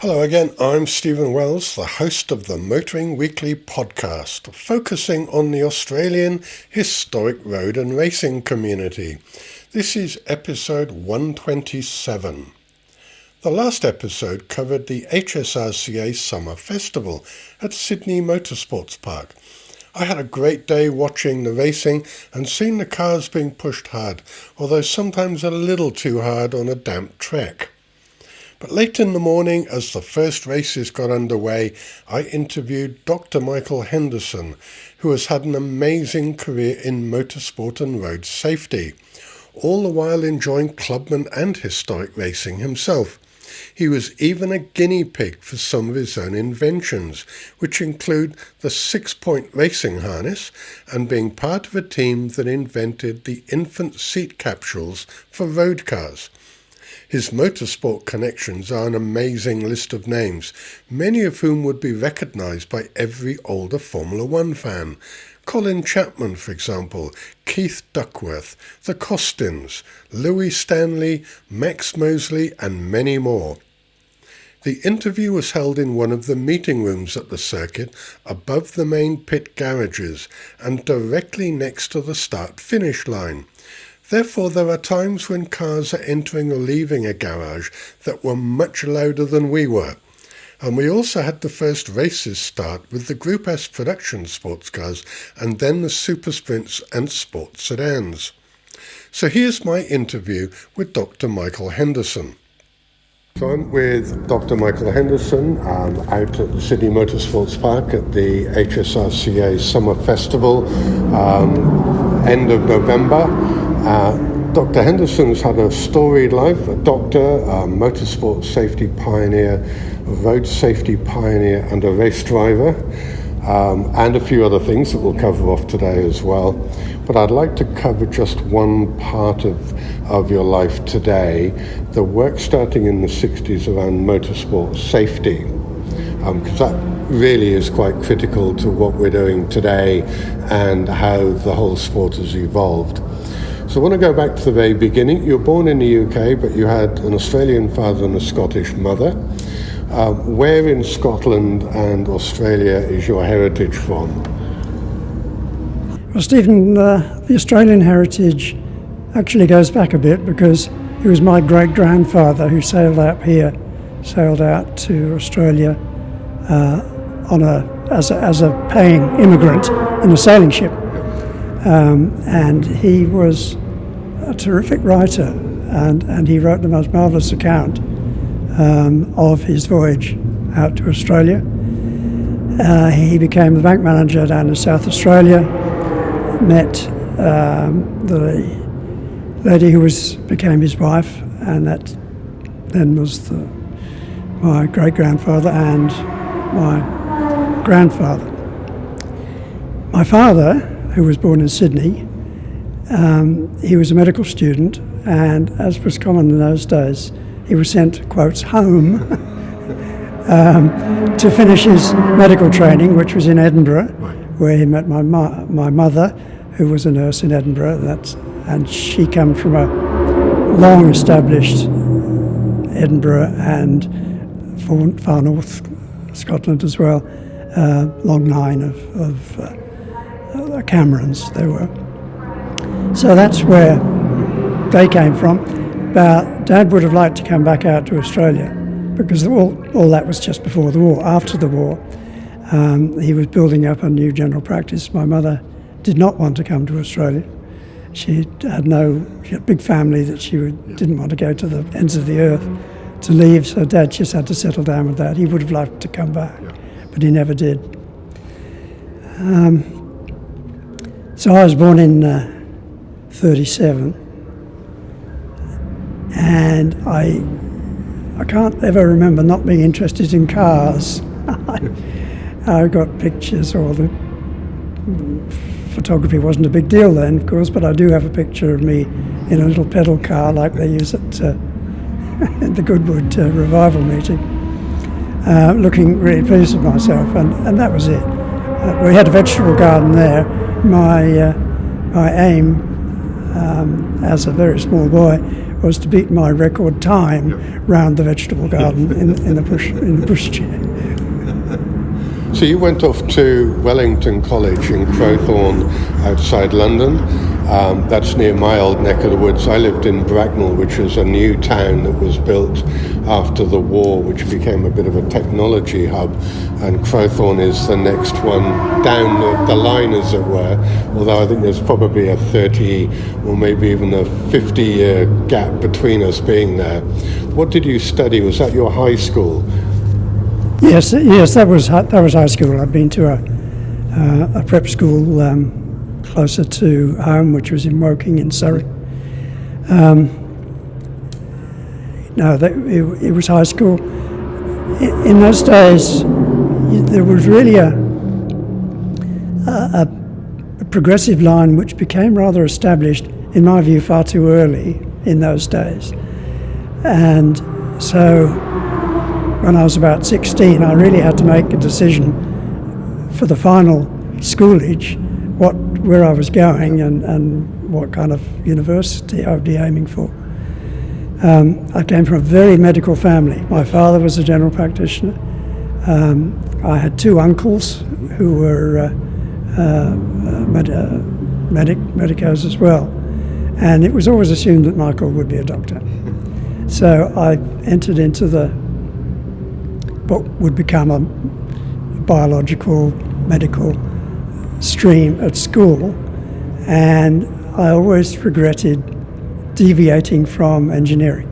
Hello again, I'm Stephen Wells, the host of the Motoring Weekly podcast, focusing on the Australian historic road and racing community. This is episode 127. The last episode covered the HSRCA Summer Festival at Sydney Motorsports Park. I had a great day watching the racing and seeing the cars being pushed hard, although sometimes a little too hard on a damp track. But late in the morning, as the first races got underway, I interviewed Dr. Michael Henderson, who has had an amazing career in motorsport and road safety, all the while enjoying clubman and historic racing himself. He was even a guinea pig for some of his own inventions, which include the 6-point racing harness and being part of a team that invented the infant seat capsules for road cars. His motorsport connections are an amazing list of names, many of whom would be recognised by every older Formula One fan. Colin Chapman, for example, Keith Duckworth, the Costins, Louis Stanley, Max Mosley, and many more. The interview was held in one of the meeting rooms at the circuit above the main pit garages and directly next to the start-finish line. Therefore, there are times when cars are entering or leaving a garage that were much louder than we were. And we also had the first races start with the Group S production sports cars and then the super sprints and sports sedans. So here's my interview with Dr. Michael Henderson. So I'm with Dr. Michael Henderson out at the Sydney Motorsports Park at the HSRCA Summer Festival, end of November. Dr. Henderson's had a storied life, a doctor, a motorsport safety pioneer, a road safety pioneer and a race driver, and a few other things that we'll cover off today as well. But I'd like to cover just one part of your life today, the work starting in the 60s around motorsport safety, because that really is quite critical to what we're doing today and how the whole sport has evolved. So I want to go back to the very beginning. You were born in the UK, but you had an Australian father and a Scottish mother. Where in Scotland and Australia is your heritage from? Well, Stephen, the Australian heritage actually goes back a bit because it was my great-grandfather who sailed out to Australia as a paying immigrant in a sailing ship. And he was a terrific writer, and he wrote the most marvellous account of his voyage out to Australia. He became the bank manager down in South Australia, met the lady who became his wife, and that then was my great-grandfather and my grandfather. My father, who was born in Sydney, he was a medical student, and as was common in those days, he was sent, quotes, home to finish his medical training, which was in Edinburgh, where he met my mother, who was a nurse in Edinburgh, and she came from a long-established Edinburgh and far north Scotland as well, long line of Camerons they were. So that's where they came from. But Dad would have liked to come back out to Australia because all that was just before the war. After the war, he was building up a new general practice. My mother did not want to come to Australia. She had a big family that she didn't want to go to the ends of the earth to leave, so Dad just had to settle down with that. He would have liked to come back, but he never did. So I was born in 37, and I can't ever remember not being interested in cars. I got pictures, or the photography wasn't a big deal then, of course, but I do have a picture of me in a little pedal car like they use at the Goodwood revival meeting, looking really pleased with myself, and that was it. We had a vegetable garden there. My aim as a very small boy was to beat my record time round the vegetable garden in the bush chair. So you went off to Wellington College in Crowthorne outside London. That's near my old neck of the woods. I lived in Bracknell, which was a new town that was built after the war, which became a bit of a technology hub. And Crowthorne is the next one down the line, as it were, although I think there's probably a 30 or maybe even a 50-year gap between us being there. What did you study? Was that your high school? Yes, that was high school. I'd been to a prep school closer to home, which was in Woking in Surrey. It was high school. In those days, there was really a progressive line which became rather established, in my view, far too early in those days. And so when I was about 16, I really had to make a decision for the final schoolage, where I was going and what kind of university I would be aiming for. I came from a very medical family. My father was a general practitioner. I had two uncles who were medicos as well, and it was always assumed that Michael would be a doctor. So I entered into what would become a biological medical stream at school, and I always regretted deviating from engineering.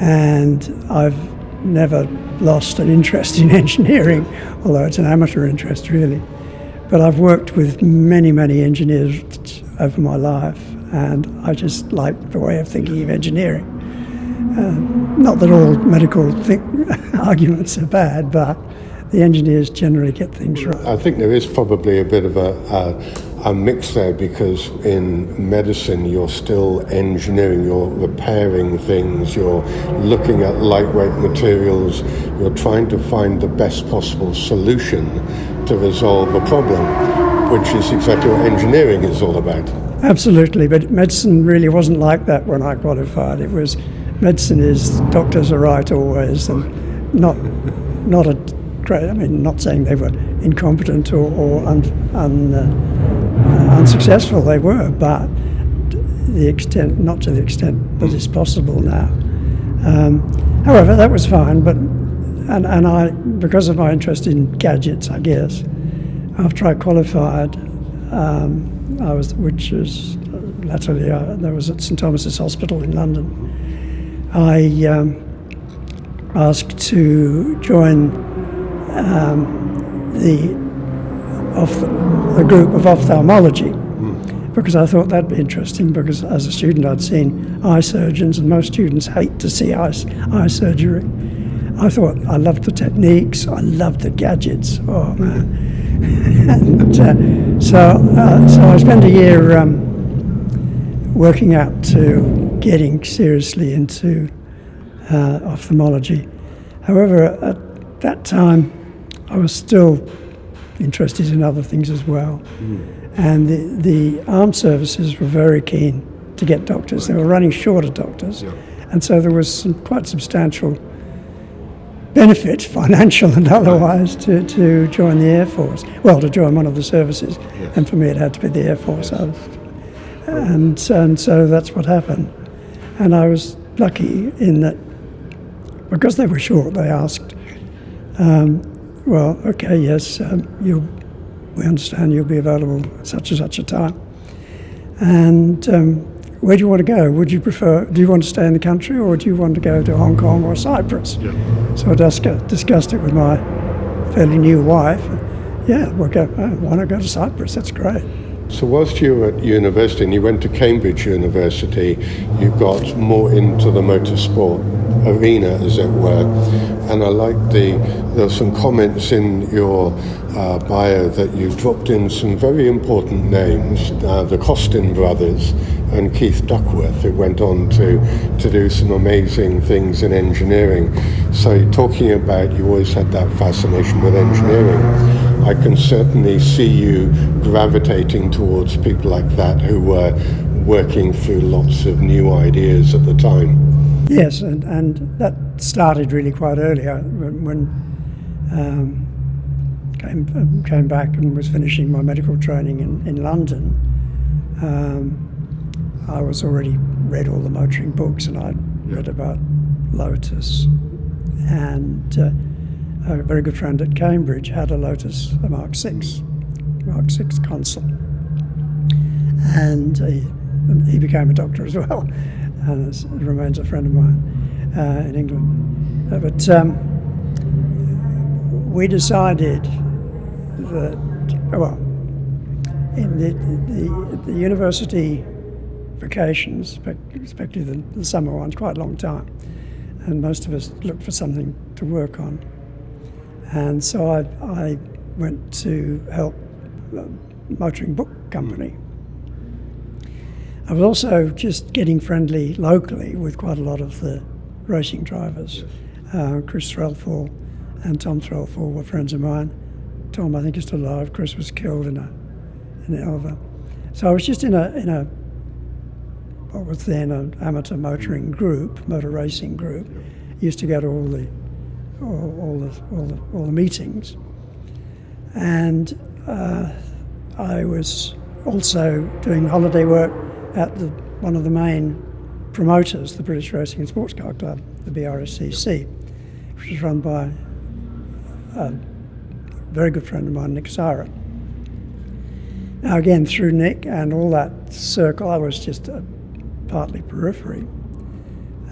And I've never lost an interest in engineering, although it's an amateur interest really. But I've worked with many, many engineers over my life, and I just like the way of thinking of engineering. Not that all medical arguments are bad, but the engineers generally get things right. I think there is probably a bit of a mix there, because in medicine you're still engineering, you're repairing things, you're looking at lightweight materials, you're trying to find the best possible solution to resolve a problem, which is exactly what engineering is all about. Absolutely, but medicine really wasn't like that when I qualified. It was, medicine is doctors are right always, and not a great, I mean, not saying they were incompetent or unsuccessful, they were, but not to the extent that is possible now. However, that was fine, but and I, because of my interest in gadgets, I guess, after I qualified, I was at St Thomas's Hospital in London. I asked to join the group of ophthalmology, because I thought that'd be interesting, because as a student I'd seen eye surgeons, and most students hate to see eye surgery. I thought I loved the techniques, I loved the gadgets, oh man. And so I spent a year working out to getting seriously into ophthalmology. However, at that time I was still interested in other things as well. And the armed services were very keen to get doctors. They were running short of doctors. And so there was some quite substantial benefit, financial and otherwise, to join the Air Force. Well, to join one of the services. And for me it had to be the Air Force. And so that's what happened. And I was lucky in that, because they were short, they asked, well, okay, yes, we understand you'll be available at such and such a time. And where do you want to go? Do you want to stay in the country, or do you want to go to Hong Kong or Cyprus? So I discussed it with my fairly new wife. Yeah, we'll go, why not go to Cyprus? That's great. So whilst you were at university, and you went to Cambridge University, you got more into the motorsport arena, as it were. And I liked there were some comments in your bio that you dropped in some very important names, the Costin brothers and Keith Duckworth, who went on to do some amazing things in engineering. So you're talking about, you always had that fascination with engineering. I can certainly see you gravitating towards people like that, who were working through lots of new ideas at the time. Yes, and that started really quite early. When came back and was finishing my medical training in London, I was already read all the motoring books, and I'd read about Lotus, and a very good friend at Cambridge had a Lotus, a Mark VI Consul, and he became a doctor as well, and remains a friend of mine in England. But we decided that, well, in the university vacations, especially the summer ones, quite a long time, and most of us looked for something to work on. And so I went to help a motoring book company. I was also just getting friendly locally with quite a lot of the racing drivers. Chris Threlfall and Tom Threlfall were friends of mine. Tom, I think, is still alive. Chris was killed in an Elva. So I was just in a what was then an amateur motoring group, motor racing group. Used to go to all the meetings, and I was also doing holiday work at one of the main promoters, the British Racing and Sports Car Club, the BRSCC, which was run by a very good friend of mine, Nick Syra. Now again, through Nick and all that circle, I was just partly periphery,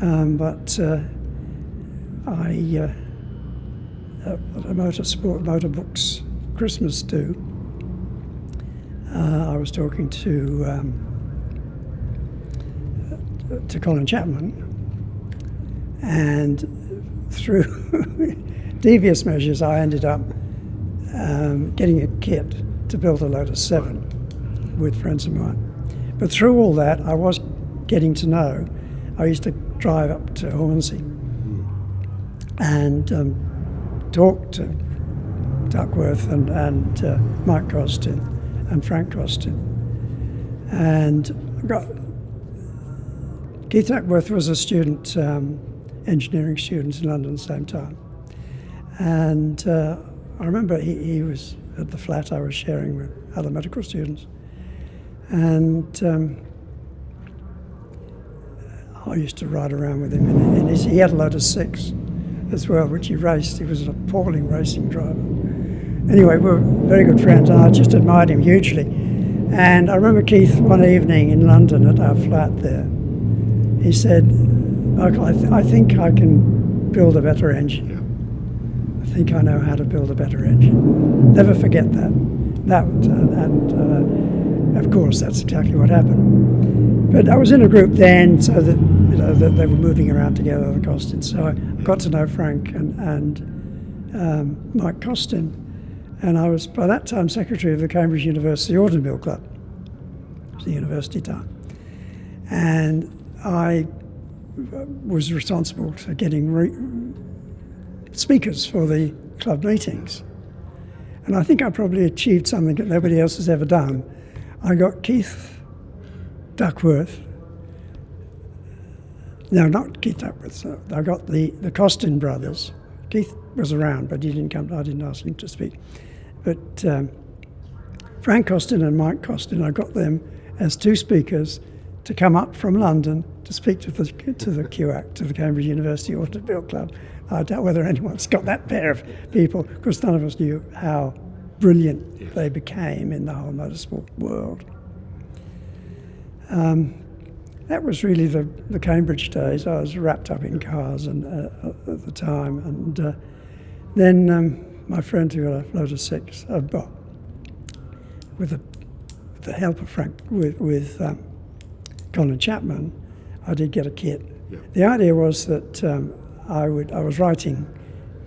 but a motor books Christmas do. I was talking to Colin Chapman, and through devious measures, I ended up getting a kit to build a Lotus 7 with friends of mine. But through all that, I was getting to know. I used to drive up to Hornsey and talk to Duckworth and Mike Costin and Frank Costin. And Keith Duckworth was a student, engineering student in London at the same time. And I remember he was at the flat I was sharing with other medical students. And I used to ride around with him. He had a Lotus 6 as well, which he raced. He was an appalling racing driver. Anyway, we were very good friends, and I just admired him hugely. And I remember Keith one evening in London at our flat there. He said, "Michael, I think I can build a better engine. I think I know how to build a better engine." Never forget that. Of course, that's exactly what happened. But I was in a group then, so that that they were moving around together, the Costins. So I got to know Frank and Mike Costin, and I was by that time secretary of the Cambridge University Automobile Club. It was the university time, and I was responsible for getting speakers for the club meetings. And I think I probably achieved something that nobody else has ever done. I got Keith Duckworth. No, not Keith Duckworth. So I got the Costin brothers. Keith was around, but he didn't come. I didn't ask him to speak. But Frank Costin and Mike Costin, I got them as two speakers to come up from London to speak to the QAC, to the Cambridge University Automobile Club. I doubt whether anyone's got that pair of people, because none of us knew how brilliant they became in the whole motorsport world. That was really the Cambridge days. I was wrapped up in cars and at the time, and then my friend who got a Lotus 6, with the help of Frank, with Colin Chapman, I did get a kit. Yeah. The idea was that I was writing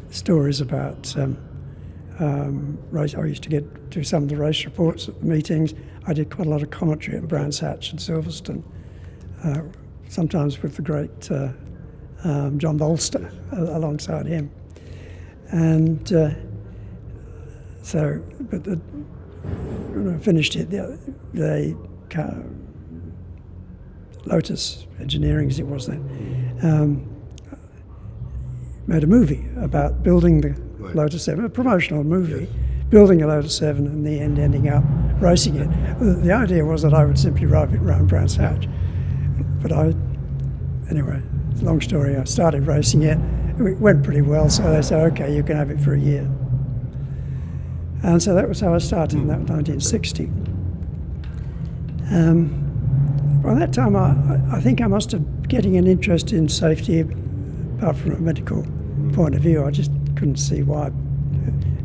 stories about race. I used to do some of the race reports at the meetings. I did quite a lot of commentary at Brands Hatch and Silverstone, sometimes with the great John Bolster alongside him. And when I finished it, they Lotus Engineering, as it was then, made a movie about building the Lotus 7, a promotional movie, building a Lotus 7 and in the end ending up racing it. The idea was that I would simply drive it around Brands Hatch. But anyway, long story, I started racing it. It went pretty well, so they said, okay, you can have it for a year. And so that was how I started, and that was 1960. By that time, I think I must have getting an interest in safety, apart from a medical point of view. I just couldn't see why,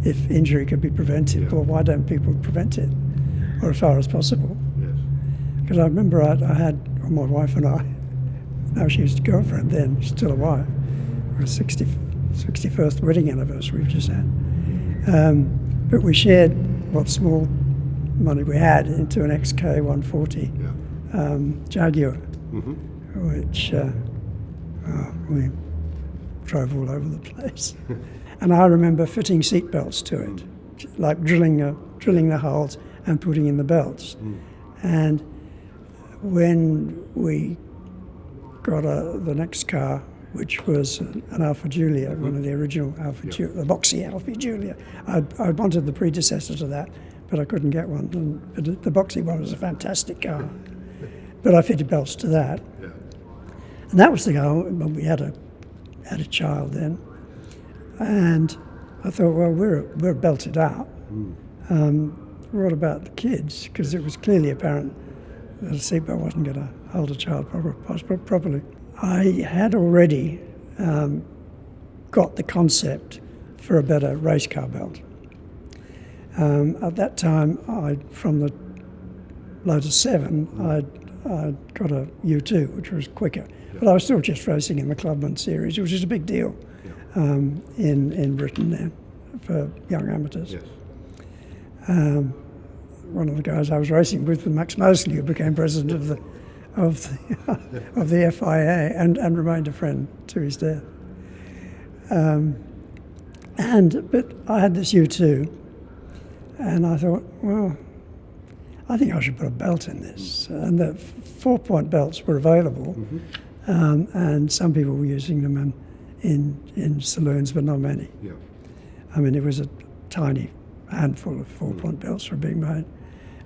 if injury could be prevented, well, why don't people prevent it, or as far as possible? Because I remember I had, my wife and I, now she was a girlfriend then, still a wife, our 61st wedding anniversary we've just had. But we shared what small money we had into an XK 140 Jaguar, which we drove all over the place. And I remember fitting seat belts to it, like drilling the holes and putting in the belts. And when we got the next car, which was an Alfa Giulia, one of the original Alfa Giulia, the boxy Alfa Giulia. I wanted the predecessor to that, but I couldn't get one. But the boxy one was a fantastic car. But I fitted belts to that. And that was the car when we had a child then. And I thought, well, we're belted out. What about the kids? Because it was clearly apparent that a seatbelt wasn't going to hold a child properly. I had already got the concept for a better race car belt. At that time, from the Lotus 7, I'd got a U2, which was quicker. But I was still just racing in the Clubman series, which is a big deal in Britain then for young amateurs. One of the guys I was racing with was Max Mosley, who became president of the FIA and remained a friend to his death. But I had this U2, and I thought, well, I think I should put a belt in this. And the 4-point belts were available, and some people were using them in saloons, but not many. I mean, it was a tiny handful of 4-point belts were being made.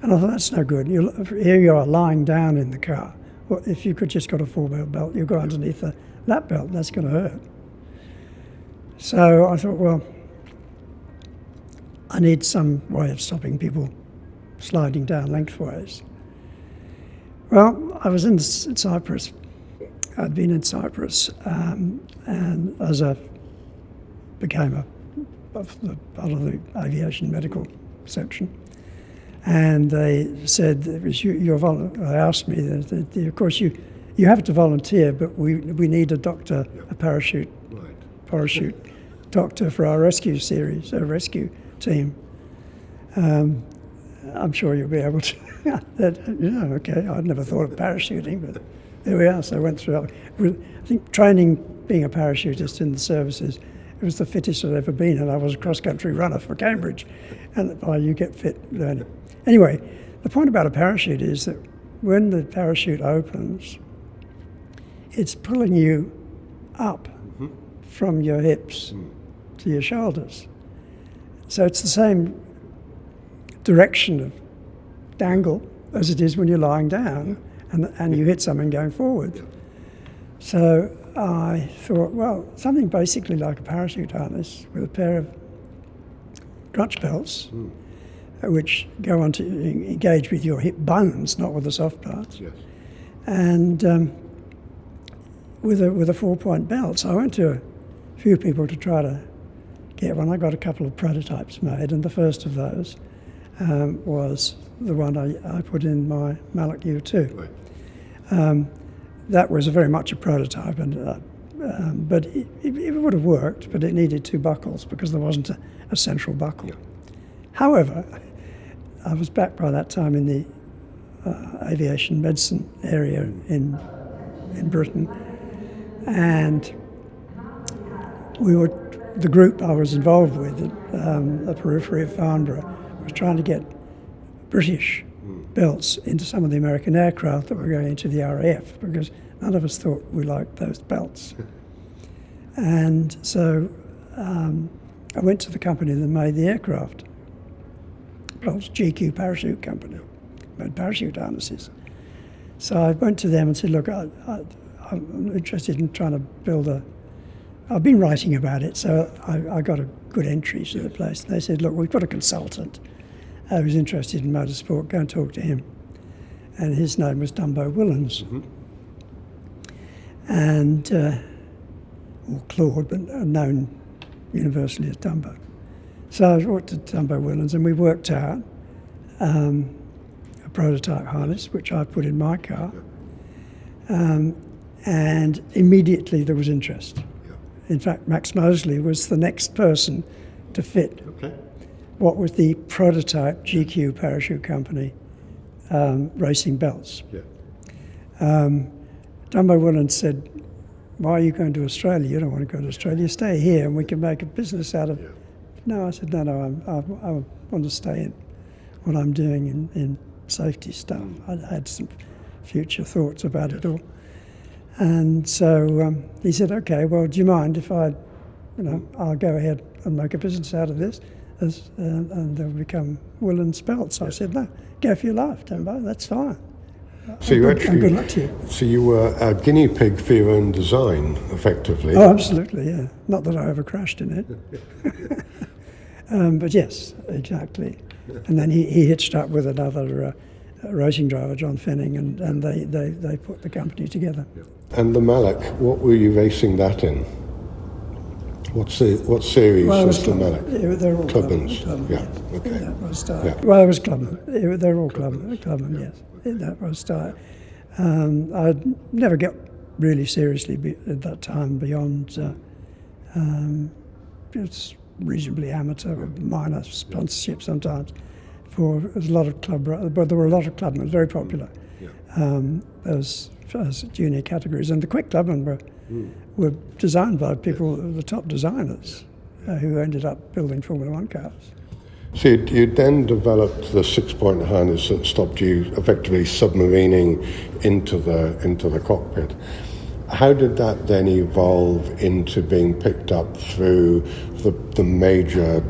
And I thought, that's no good. Here you are lying down in the car. Well, if you could just got a 4-belt belt, you go underneath that belt, that's going to hurt. So I thought, well, I need some way of stopping people sliding down lengthways. Well, I was in Cyprus. I'd been in Cyprus, and as became part of the aviation medical section. And they said, it was they asked me, of course you have to volunteer, but we need a doctor, a parachute doctor for our rescue series, a rescue team. I'm sure you'll be able to. Okay, I'd never thought of parachuting, but there we are. So I went through, I think training, being a parachutist in the services, it was the fittest I'd ever been, and I was a cross-country runner for Cambridge, and you get fit learning. Anyway, the point about a parachute is that when the parachute opens, it's pulling you up from your hips to your shoulders. So it's the same direction of dangle as it is when you're lying down and you hit something going forward. So I thought, well, something basically like a parachute harness with a pair of crutch belts, which go on to engage with your hip bones, not with the soft parts. And with a 4-point belt. So I went to a few people to try to get one. I got a couple of prototypes made, and the first of those was the one I put in my Mallock U2. That was very much a prototype, but it would have worked, but it needed 2 buckles because there wasn't a central buckle. However, I was back by that time in the aviation medicine area in Britain, and the group I was involved with at the periphery of Farnborough was trying to get British belts into some of the American aircraft that were going into the RAF, because none of us thought we liked those belts. And so I went to the company that made the aircraft. It was GQ Parachute Company, made parachute harnesses. So I went to them and said, look, I'm interested in trying to build I've been writing about it, so I got a good entry to the place. And they said, look, we've got a consultant who's interested in motorsport, go and talk to him. And his name was Dumbo Willens. And, or Claude, but known universally as Dumbo. So I walked to Dumbo Willens and we worked out a prototype harness, which I put in my car. And immediately there was interest. In fact, Max Mosley was the next person to fit what was the prototype GQ Parachute Company racing belts. Dumbo Willens said, why are you going to Australia? You don't want to go to Australia. Stay here and we can make a business out of it. No, I said, no, I want to stay in what I'm doing in safety stuff. I had some future thoughts about it all. And so he said, okay, well, do you mind if I'll go ahead and make a business out of this, and they'll become Willens belts. I said, no, go for your life, Dumbo, that's fine. So you actually, good luck to you. So you were a guinea pig for your own design, effectively. Oh, absolutely, yeah. Not that I ever crashed in it. But yes, exactly. And then he hitched up with another racing driver, John Fenning, and they put the company together. And the Malak, what were you racing that in? What series was the Malak? They're all Clubmans. Yes. Okay. That was well, it was Clubman. They're all Clubman, yes. That was I'd never get really seriously at that time beyond it's reasonably amateur, minor sponsorship sometimes. For a lot of but there were a lot of clubmen, very popular. As junior categories, and the quick clubmen were designed by people, the top designers, who ended up building Formula One cars. So you then developed the 6-point harness that stopped you effectively submarining into the cockpit. How did that then evolve into being picked up through the major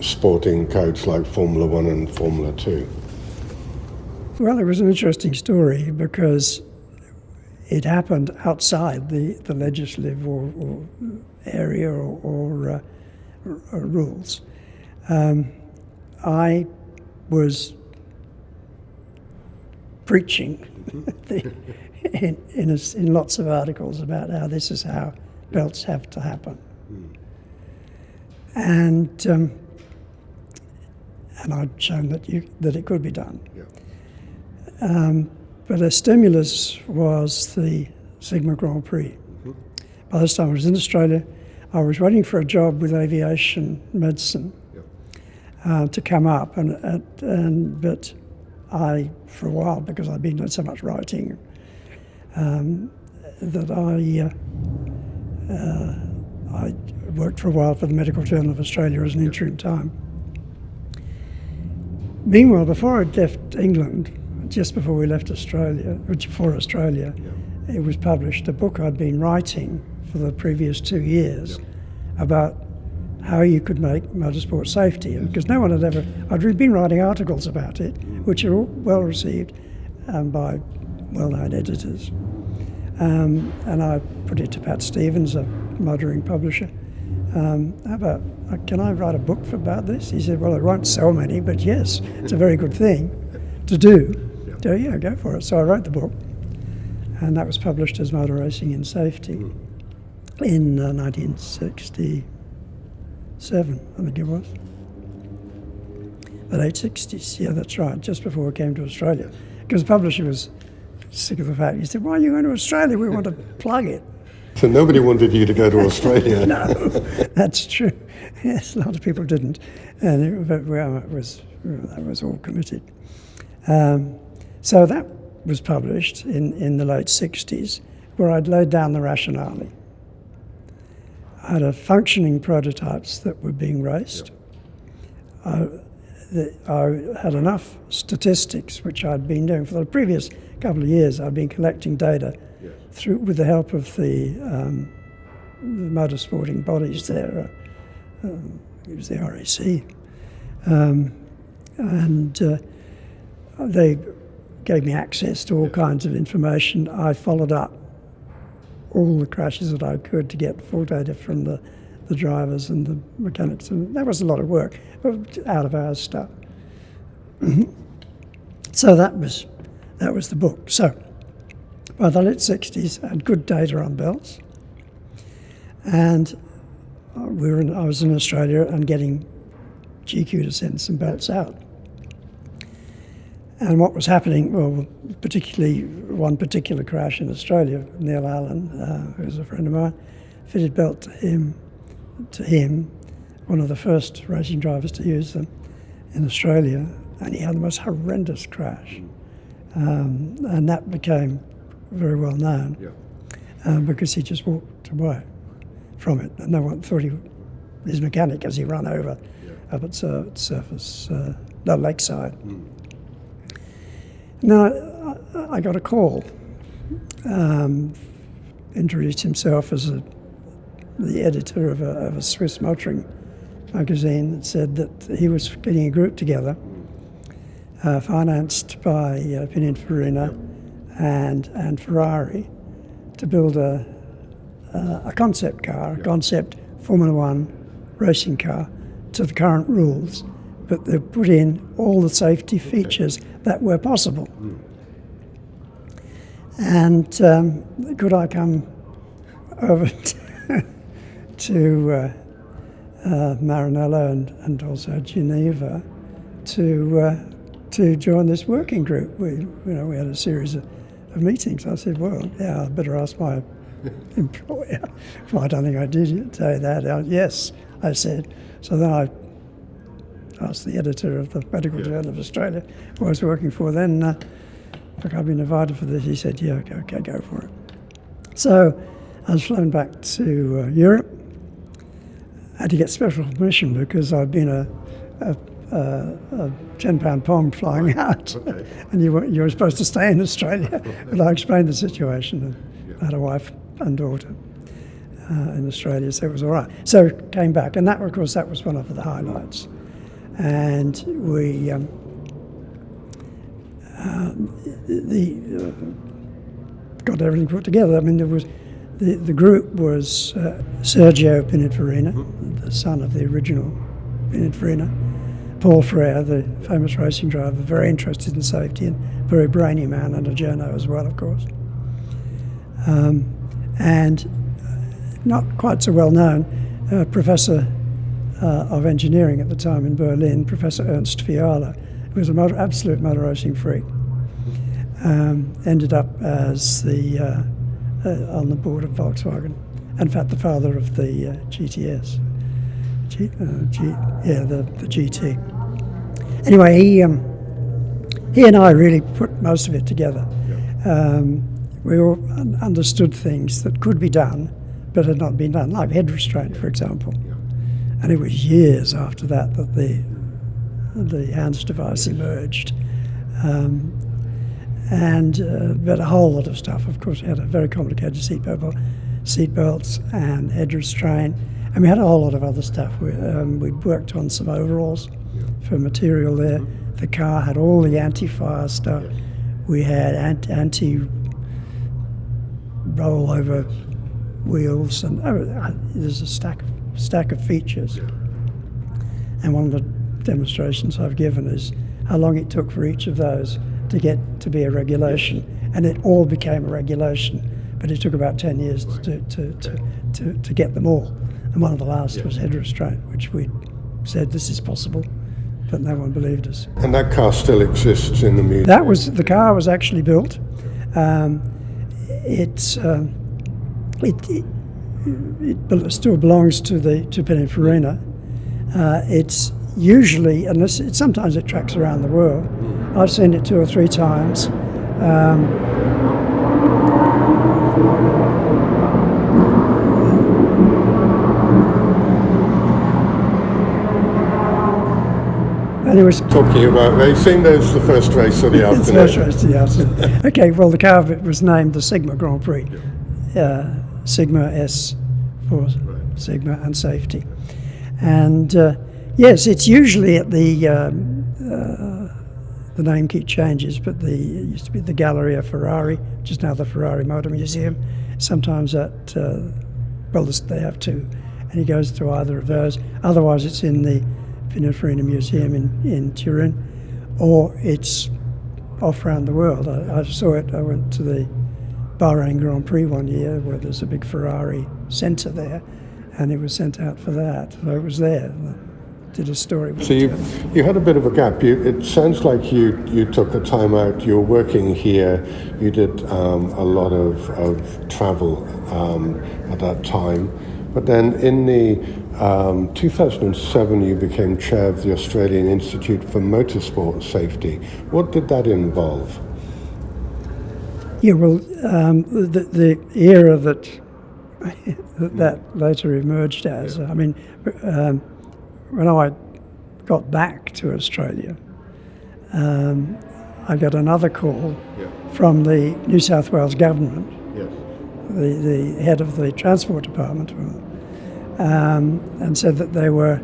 sporting codes like Formula One and Formula 2? Well, it was an interesting story because it happened outside the legislative or area or rules. I was preaching in lots of articles about how this is how belts have to happen. And I'd shown that it could be done. But a stimulus was the Sigma Grand Prix. By this time I was in Australia. I was waiting for a job with aviation medicine to come up, but I, for a while, because I'd been doing so much writing, that I worked for a while for the Medical Journal of Australia as an interim time. Meanwhile, before I'd left England, just before we left Australia, it was published a book I'd been writing for the previous 2 years about how you could make motorsport safety. And because no one had ever, I'd been writing articles about it, which are all well received by well-known editors. And I put it to Pat Stevens, a motoring publisher. Can I write a book about this? He said, well, it won't sell many, but yes, it's a very good thing to do. So yeah, go for it. So I wrote the book, and that was published as Motor Racing in Safety in 1967, I think it was. The late 60s, yeah, that's right, just before I came to Australia. Because the publisher was sick of the fact. He said, why are you going to Australia? We want to plug it. So nobody wanted you to go to Australia. No, that's true. Yes, a lot of people didn't. And that was all committed. So that was published in the late 60s, where I'd laid down the rationale. I had functioning prototypes that were being raced. I had enough statistics, which I'd been doing for the previous couple of years. I'd been collecting data with the help of the motorsporting bodies there. It was the RAC, and they gave me access to all kinds of information. I followed up all the crashes that I could to get full data from the drivers and the mechanics, and that was a lot of work, out of hours stuff. So that was the book. So by the late 60s, I had good data on belts, and I was in Australia and getting GQ to send some belts out. And what was happening, well, particularly one particular crash in Australia, Neil Allen, who was a friend of mine, fitted belt to him, one of the first racing drivers to use them in Australia, and he had the most horrendous crash. And that became very well known because he just walked away from it, and no one thought his mechanic as he ran over up at surface, the lakeside. Now, I got a call, introduced himself as the editor of a Swiss motoring magazine, that said that he was getting a group together, financed by Pininfarina and Ferrari, to build a concept car, a concept Formula One racing car to the current rules, but they put in all the safety features that were possible. And could I come over to Maranello and also Geneva to join this working group? We had a series of meetings. I said, well, yeah, I better ask my employer. Well, I don't think I did say that. Yes, I said. So then I asked the editor of the Medical Journal of Australia, who I was working for then, look, I've been invited for this. He said, yeah, okay, go for it. So I was flown back to Europe. I had to get special permission because I'd been a 10-pound pom flying out, and you were supposed to stay in Australia. But I explained the situation, and I had a wife and daughter in Australia, so it was all right. So came back, and that, of course, that was one of the highlights. And we got everything put together. I mean, there was the group was Sergio Pininfarina, the son of the original Pininfarina, Paul Frere, the famous racing driver, very interested in safety and very brainy man, and a journo as well, of course. And not quite so well known, Professor of engineering at the time in Berlin, Professor Ernst Fiala, who was an absolute motor racing freak, ended up as on the board of Volkswagen. In fact, the father of the GTS, the GT. Anyway, he and I really put most of it together. We all understood things that could be done, but had not been done, like head restraint, for example. And it was years after that the hands device emerged. But a whole lot of stuff. Of course, we had a very complicated seat belts and head restraint, and we had a whole lot of other stuff. We'd worked on some overalls for material there. The car had all the anti-fire stuff. We had anti-rollover wheels, and there's a stack of features. And one of the demonstrations I've given is how long it took for each of those to get to be a regulation, and it all became a regulation, but it took about 10 years to get them all. And one of the last was head restraint, which we said this is possible, but no one believed us. And that car still exists in the museum? The car was actually built. It still belongs to Pininfarina. It's usually, sometimes it tracks around the world. I've seen it 2 or 3 times. And it was talking about racing. There's the first race of the it's afternoon. the first race of the afternoon. Okay, well, the car was named the Sigma Grand Prix. Sigma S for Sigma and safety. And yes, it's usually at the name keep changes, but it used to be the Galleria Ferrari, which is now the Ferrari Motor Museum. Sometimes at, they have two, and he goes to either of those. Otherwise, it's in the Pininfarina Museum in Turin, or it's off around the world. I saw it, I went to the Bahrain Grand Prix one year, where there's a big Ferrari centre there, and it was sent out for that. So it was there. Did a story with So you had a bit of a gap. It sounds like you took a time out. You were working here. You did a lot of travel at that time. But then in the 2007, you became chair of the Australian Institute for Motorsport Safety. What did that involve? Yeah, well, the era that later emerged as, I mean, when I got back to Australia, I got another call from the New South Wales government, the head of the Transport Department, and said that they were,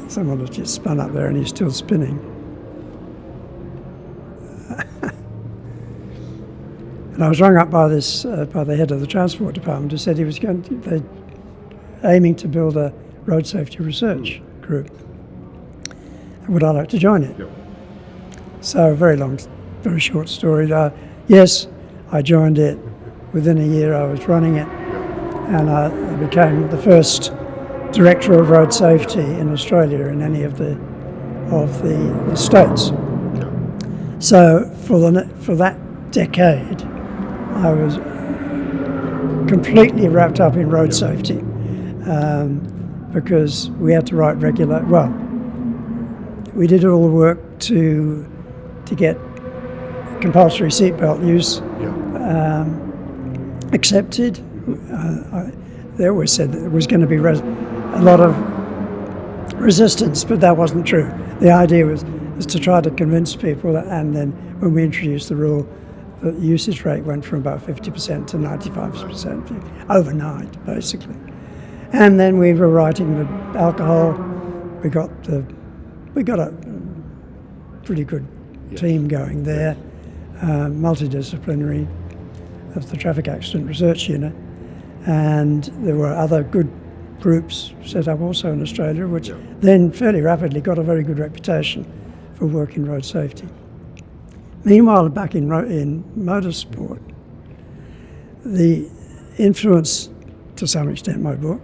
someone had just spun up there and he's still spinning. And I was rung up by the head of the Transport Department who said he was aiming to build a road safety research group. Would I like to join it? So very short story. Yes, I joined it. Within a year I was running it, and I became the first director of road safety in Australia in any of the states. So for that decade, I was completely wrapped up in road safety. Because we had to write we did all the work to get compulsory seatbelt use accepted. They always said that there was going to be a lot of resistance, but that wasn't true. The idea was to try to convince people, and then when we introduced the rule, the usage rate went from about 50% to 95% overnight, basically. And then we were writing the alcohol. We got a pretty good team going there, multidisciplinary, of the Traffic Accident Research Unit, and there were other good groups set up also in Australia, which then fairly rapidly got a very good reputation for work in road safety. Meanwhile, back in motorsport, the influence, to some extent, my book,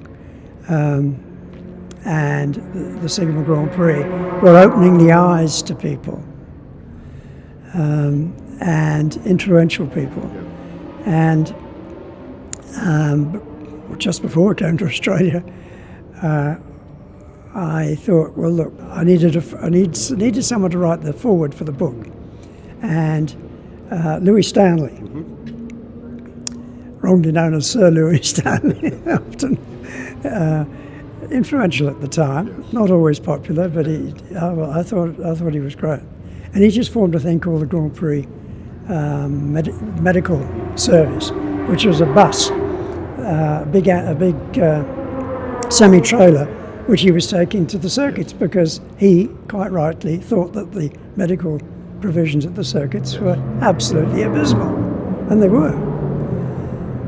and the Sigma Grand Prix were opening the eyes to people, and influential people. And just before I came to Australia, I thought, well, look, I needed someone to write the foreword for the book, and Louis Stanley, wrongly known as Sir Louis Stanley, often influential at the time, not always popular, but I thought he was great, and he just formed a thing called the Grand Prix Medical Service, which was a bus, a big semi-trailer, which he was taking to the circuits because he, quite rightly, thought that the medical provisions at the circuits were absolutely abysmal, and they were.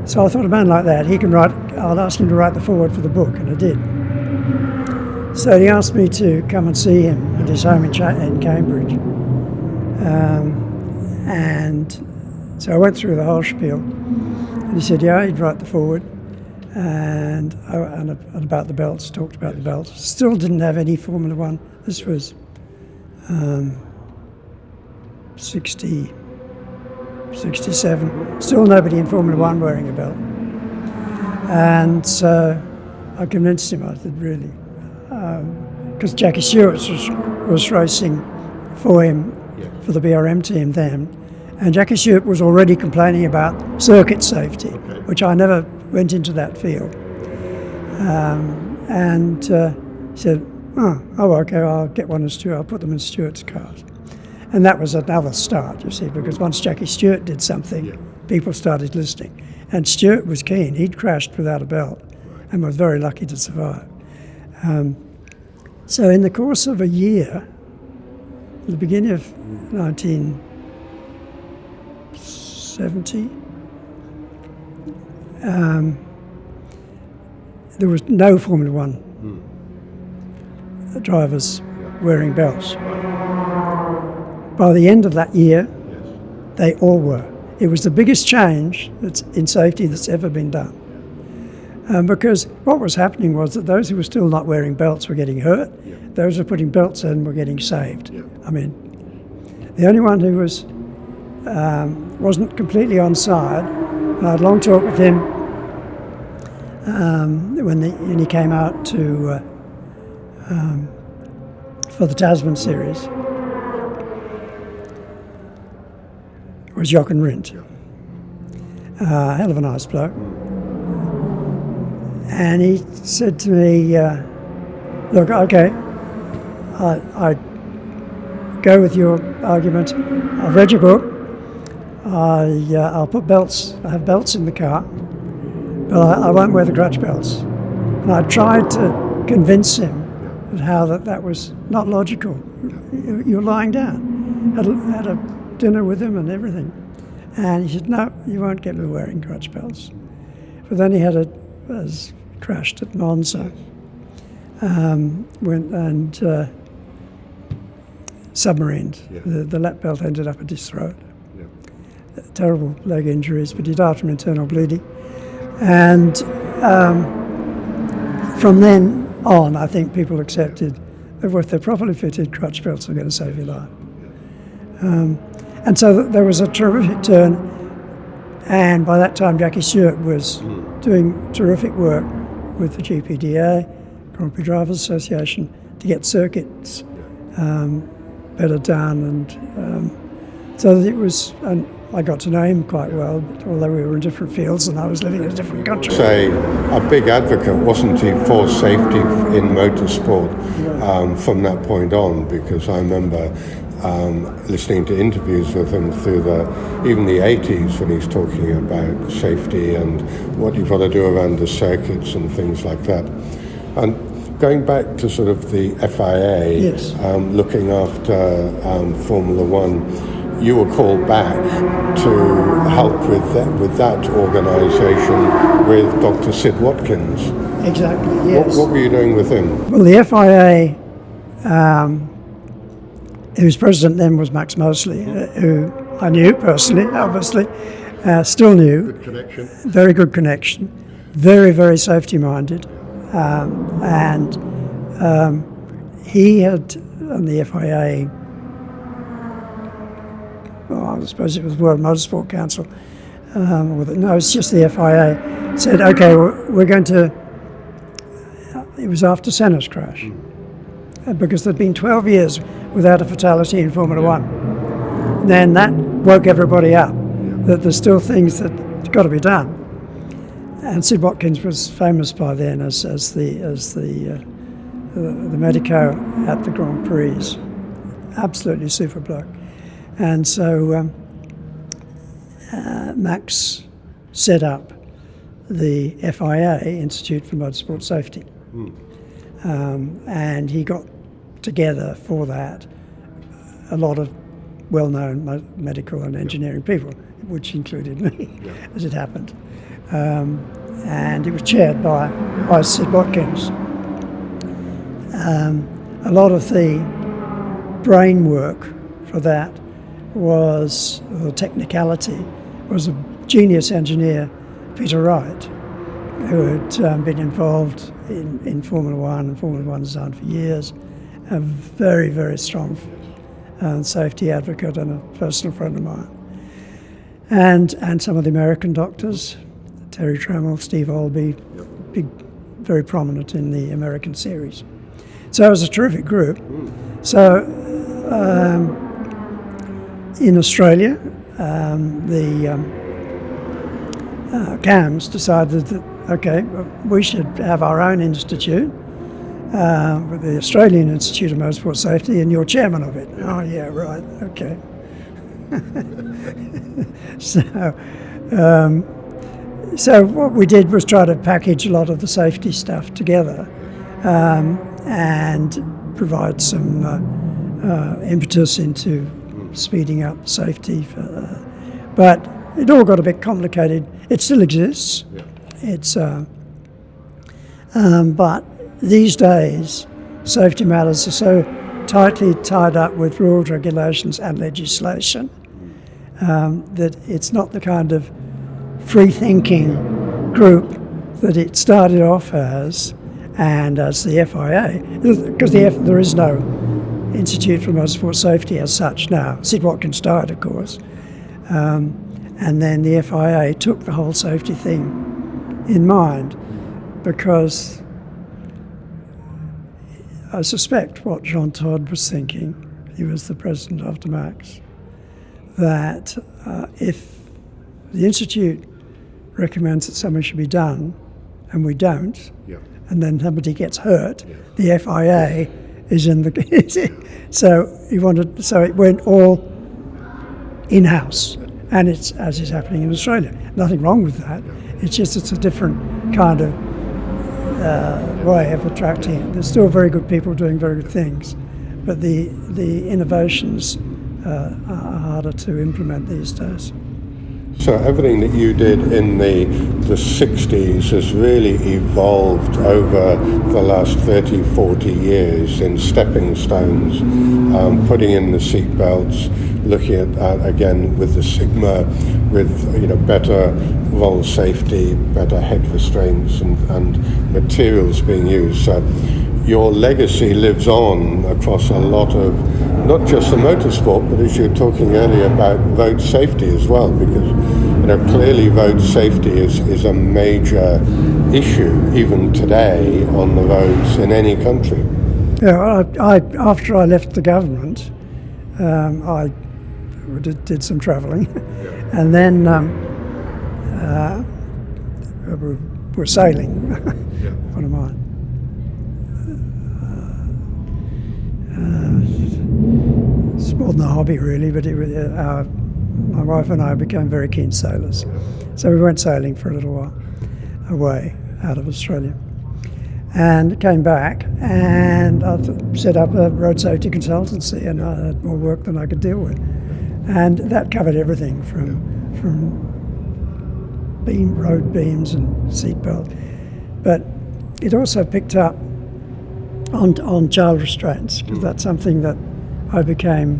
So I thought a man like that, I'll ask him to write the foreword for the book, and I did. So he asked me to come and see him at his home in Cambridge. And so I went through the whole spiel, and he said, yeah, he'd write the foreword, and about the belts, talked about the belts. Still didn't have any Formula One. This was 67. Still nobody in Formula One wearing a belt. And so I convinced him, I said, really. Because Jackie Stewart was racing for him for the BRM team then. And Jackie Stewart was already complaining about circuit safety, which I never went into that field. And he said, Okay, I'll get one of Stuart, I'll put them in Stuart's cars. And that was another start, you see, because once Jackie Stewart did something, people started listening. And Stewart was keen. He'd crashed without a belt and was very lucky to survive. So in the course of a year, at the beginning of 1970, there was no Formula One drivers wearing belts. By the end of that year, they all were. It was the biggest change that's in safety that's ever been done. Because what was happening was that those who were still not wearing belts were getting hurt. Those who were putting belts in were getting saved. I mean, the only one who wasn't completely on side, I had a long talk with him when he came out for the Tasman series, was Jochen Rindt. Hell of a nice bloke. And he said to me, look, okay, I go with your argument. I've read your book. I'll put belts, I have belts in the car, but I won't wear the crutch belts. And I tried to convince him of how that was not logical. You're lying down. Had a dinner with him and everything. And he said, no, you won't get me wearing crutch belts. But then he had crashed at Monza, submarined. The lap belt ended up at his throat. Terrible leg injuries, but he died from internal bleeding. And from then on, I think people accepted that if they're properly fitted, crutch belts are going to save your life. And so there was a terrific turn, and by that time Jackie Stewart was doing terrific work with the GPDA, Grand Prix Drivers Association, to get circuits better done, and so it was. And I got to know him quite well, although we were in different fields and I was living in a different country. Say, a big advocate, wasn't he, for safety in motorsport from that point on? Because I remember listening to interviews with him through even the 80s when he's talking about safety and what you've got to do around the circuits and things like that. And going back to sort of the FIA, looking after Formula One, you were called back to help with that organisation with Dr. Sid Watkins. Exactly, yes. What were you doing with him? Well, the FIA, whose president then was Max Mosley, who I knew personally, obviously, still knew. Good connection. Very good connection. Very, very safety-minded. And he had, on the FIA, I suppose it was World Motorsport Council, no, it's just the FIA, said, okay, we're going to, it was after Senna's crash, because there'd been 12 years without a fatality in Formula One. Then that woke everybody up, that there's still things that got to be done. And Sid Watkins was famous by then as the medico at the Grand Prix. Absolutely super bloke. And so Max set up the FIA, Institute for Motorsport Safety. And he got together for that a lot of well-known medical and engineering people, which included me, as it happened. And it was chaired by Sid Watkins. A lot of the brain work for that was, the technicality, was a genius engineer, Peter Wright, who had been involved in Formula One and Formula One design for years, a very, very strong safety advocate and a personal friend of mine. And some of the American doctors, Terry Trammell, Steve Albee, very prominent in the American series. So it was a terrific group. So in Australia, the CAMS decided that, okay, we should have our own institute, with the Australian Institute of Motorsport Safety, and you're chairman of it. Oh, yeah, right, okay. So what we did was try to package a lot of the safety stuff together and provide some impetus into speeding up safety. But it all got a bit complicated. It still exists. Yeah. It's but these days, safety matters are so tightly tied up with rules, regulations and legislation that it's not the kind of free-thinking group that it started off as, and as the FIA, because there is no Institute for Motorsport Safety as such now. Sid Watkins died, of course, and then the FIA took the whole safety thing in mind, because I suspect what Jean Todt was thinking, he was the president after Max, that if the Institute recommends that something should be done and we don't, and then somebody gets hurt, the FIA is in the so it went all in-house, and it's as is happening in Australia. Nothing wrong with that. It's just it's a different kind of way of attracting it. There's still very good people doing very good things, but the innovations are harder to implement these days. So everything that you did in the 60s has really evolved over the last 30, 40 years in stepping stones, putting in the seat belts, looking at again with the Sigma, with better roll safety, better head restraints and materials being used. So your legacy lives on across a lot of, not just the motorsport, but as you were talking earlier about road safety as well, because clearly road safety is a major issue even today on the roads in any country. Yeah, after I left the government, I did some travelling, and then we're sailing. What am I? It's more than a hobby, really, but my wife and I became very keen sailors. So we went sailing for a little while away out of Australia, and came back, and I set up a road safety consultancy, and I had more work than I could deal with. And that covered everything from road beams and seatbelt. But it also picked up on child restraints, because that's something that I became,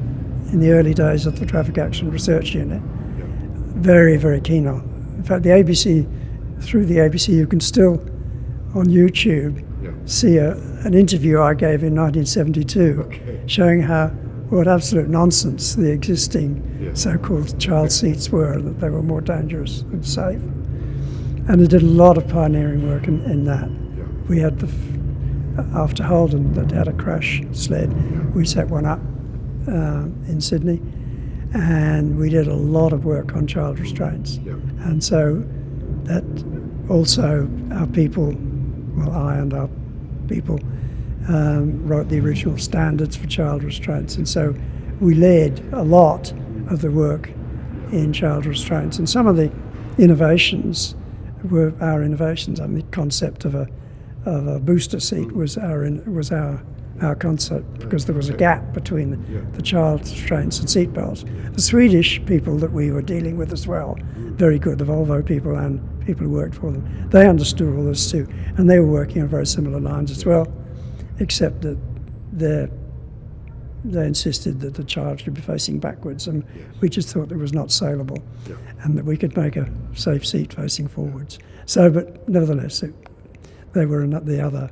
in the early days of the Traffic Action Research Unit, very, very keen on. In fact, through the ABC, you can still, on YouTube, see an interview I gave in 1972, showing what absolute nonsense the existing so-called child seats were, that they were more dangerous than safe. And I did a lot of pioneering work in that. We had after Holden, that had a crash sled, we set one up in Sydney, and we did a lot of work on child restraints. And so that also our people, I and our people wrote the original standards for child restraints, and so we led a lot of the work in child restraints. And some of the innovations were our innovations. I mean, the concept of a booster seat was our concept, because there was a gap between the child restraints and seatbelts. The Swedish people that we were dealing with as well, very good, the Volvo people and people who worked for them, they understood all this too, and they were working on very similar lines as well, except that they insisted that the child should be facing backwards, and we just thought it was not saleable, and that we could make a safe seat facing forwards. So, but nevertheless, they were the other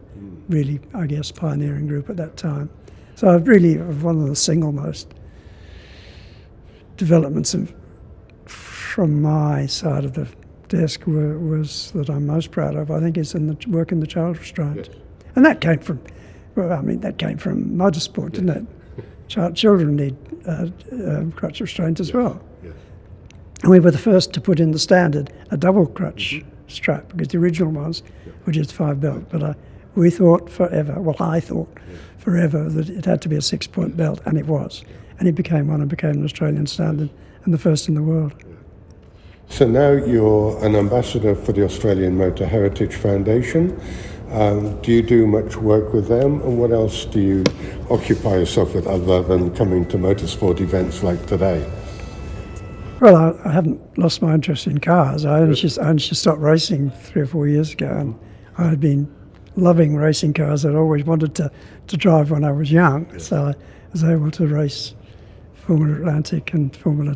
really, I guess, pioneering group at that time. So I've really, one of the single most developments from my side of the desk was that I'm most proud of, I think, is in the work in the child restraint. And that came from, motorsport, didn't it? Children need crutch restraint as well. And we were the first to put in the standard a double crutch strap, because the original ones were just 5 belt, but We thought forever, well, I thought forever that it had to be a 6-point belt, and it was. And it became one and became an Australian standard and the first in the world. So now you're an ambassador for the Australian Motor Heritage Foundation. Do you do much work with them, and what else do you occupy yourself with other than coming to motorsport events like today? Well, I haven't lost my interest in cars. I only just stopped racing 3 or 4 years ago, and I had been loving racing cars. I'd always wanted to drive when I was young, so I was able to race Formula Atlantic and Formula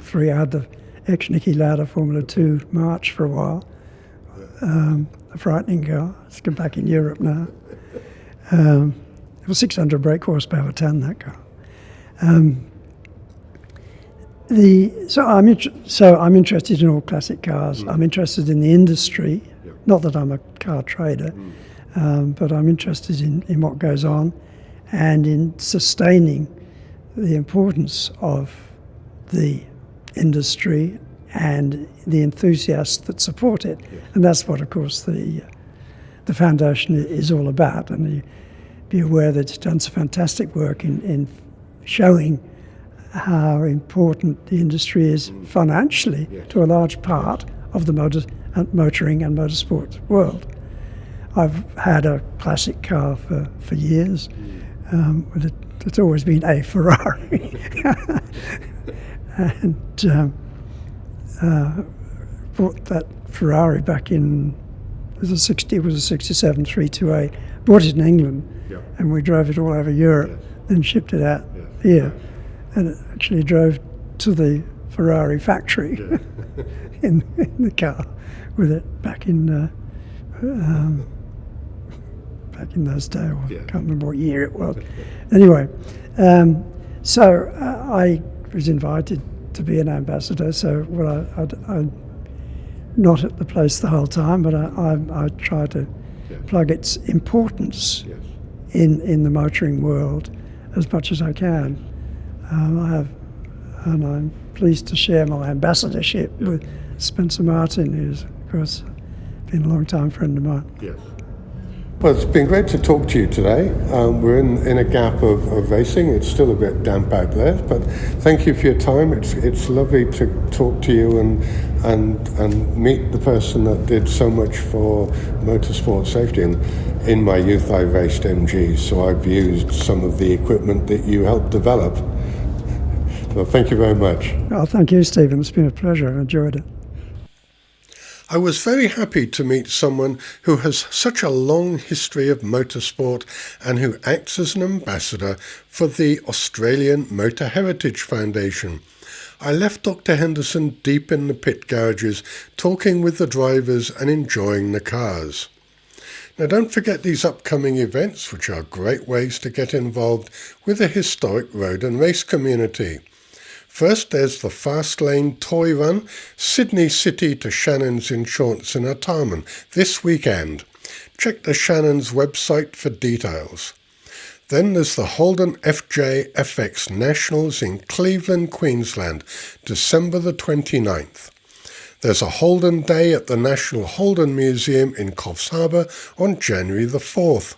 3. I had the ex-Niki Lauda Formula 2 March for a while. A frightening car. It's back in Europe now. It was 600 brake horsepower ton, that car. So I'm interested in all classic cars. I'm interested in the industry. Not that I'm a car trader, but I'm interested in what goes on and in sustaining the importance of the industry and the enthusiasts that support it. And that's what, of course, the foundation is all about. And you be aware that it's done some fantastic work in showing how important the industry is financially to a large part of the motoring and motorsport world. I've had a classic car for years. It's always been a Ferrari. And bought that Ferrari back in, it was a 67 328. Bought it in England, and we drove it all over Europe, then shipped it out here. And it actually drove to the Ferrari factory in the car with it back in those days. I can't remember what year it was. Anyway, so I was invited to be an ambassador. So I'm not at the place the whole time, but I try to plug its importance in the motoring world as much as I can. And I'm pleased to share my ambassadorship with Spencer Martin, who's, of course, been a long-time friend of mine. Yes. Well, it's been great to talk to you today. We're in a gap of racing. It's still a bit damp out there, but thank you for your time. It's lovely to talk to you and meet the person that did so much for motorsport safety. And in my youth, I raced MGs, so I've used some of the equipment that you helped develop. Well, thank you very much. Oh, thank you, Stephen. It's been a pleasure. I enjoyed it. I was very happy to meet someone who has such a long history of motorsport and who acts as an ambassador for the Australian Motor Heritage Foundation. I left Dr. Henderson deep in the pit garages, talking with the drivers and enjoying the cars. Now, don't forget these upcoming events, which are great ways to get involved with the historic road and race community. First, there's the Fast Lane Toy Run, Sydney City to Shannon's in Chauncey and Artarmon, this weekend. Check the Shannon's website for details. Then there's the Holden FJ FX Nationals in Cleveland, Queensland, December the 29th. There's a Holden Day at the National Holden Museum in Coffs Harbour on January the 4th.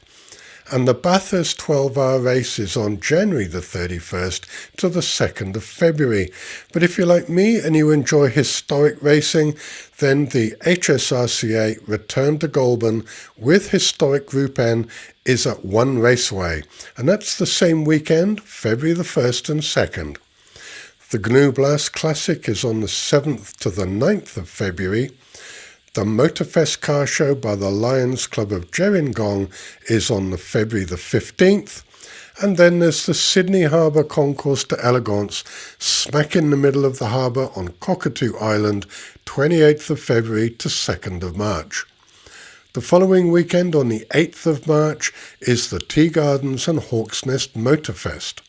And the Bathurst 12-hour race is on January the 31st to the 2nd of February. But if you're like me and you enjoy historic racing, then the HSRCA Return to Goulburn with Historic Group N is at One Raceway. And that's the same weekend, February the 1st and 2nd. The GNU Blast Classic is on the 7th to the 9th of February. The Motorfest Car Show by the Lions Club of Gerringong is on the February the 15th. And then there's the Sydney Harbour Concours d'Elegance, smack in the middle of the harbour on Cockatoo Island, 28th of February to 2nd of March. The following weekend on the 8th of March is the Tea Gardens and Hawk's Nest Motorfest.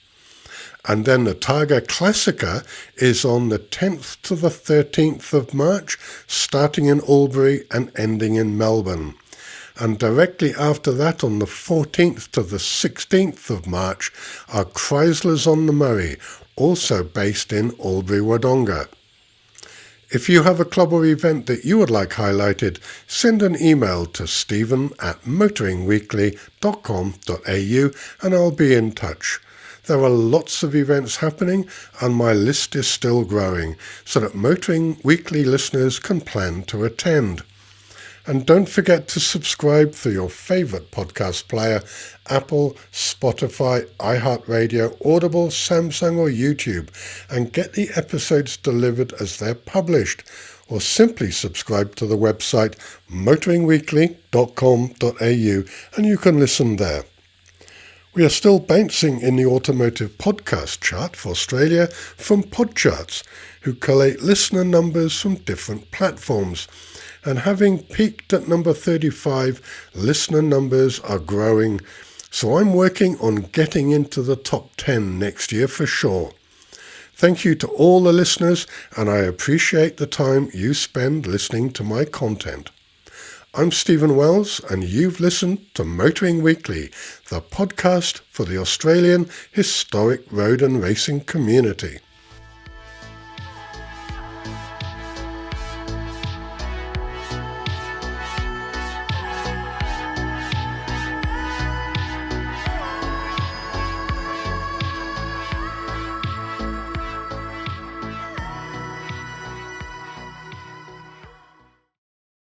And then the Targa Classica is on the 10th to the 13th of March, starting in Albury and ending in Melbourne. And directly after that, on the 14th to the 16th of March, are Chryslers on the Murray, also based in Albury-Wodonga. If you have a club or event that you would like highlighted, send an email to stephen@motoringweekly.com.au and I'll be in touch. There are lots of events happening and my list is still growing so that Motoring Weekly listeners can plan to attend. And don't forget to subscribe for your favourite podcast player, Apple, Spotify, iHeartRadio, Audible, Samsung or YouTube, and get the episodes delivered as they're published, or simply subscribe to the website motoringweekly.com.au and you can listen there. We are still bouncing in the automotive podcast chart for Australia from Podcharts, who collate listener numbers from different platforms. And having peaked at number 35, listener numbers are growing, so I'm working on getting into the top 10 next year for sure. Thank you to all the listeners, and I appreciate the time you spend listening to my content. I'm Stephen Wells, and you've listened to Motoring Weekly, the podcast for the Australian historic road and racing community.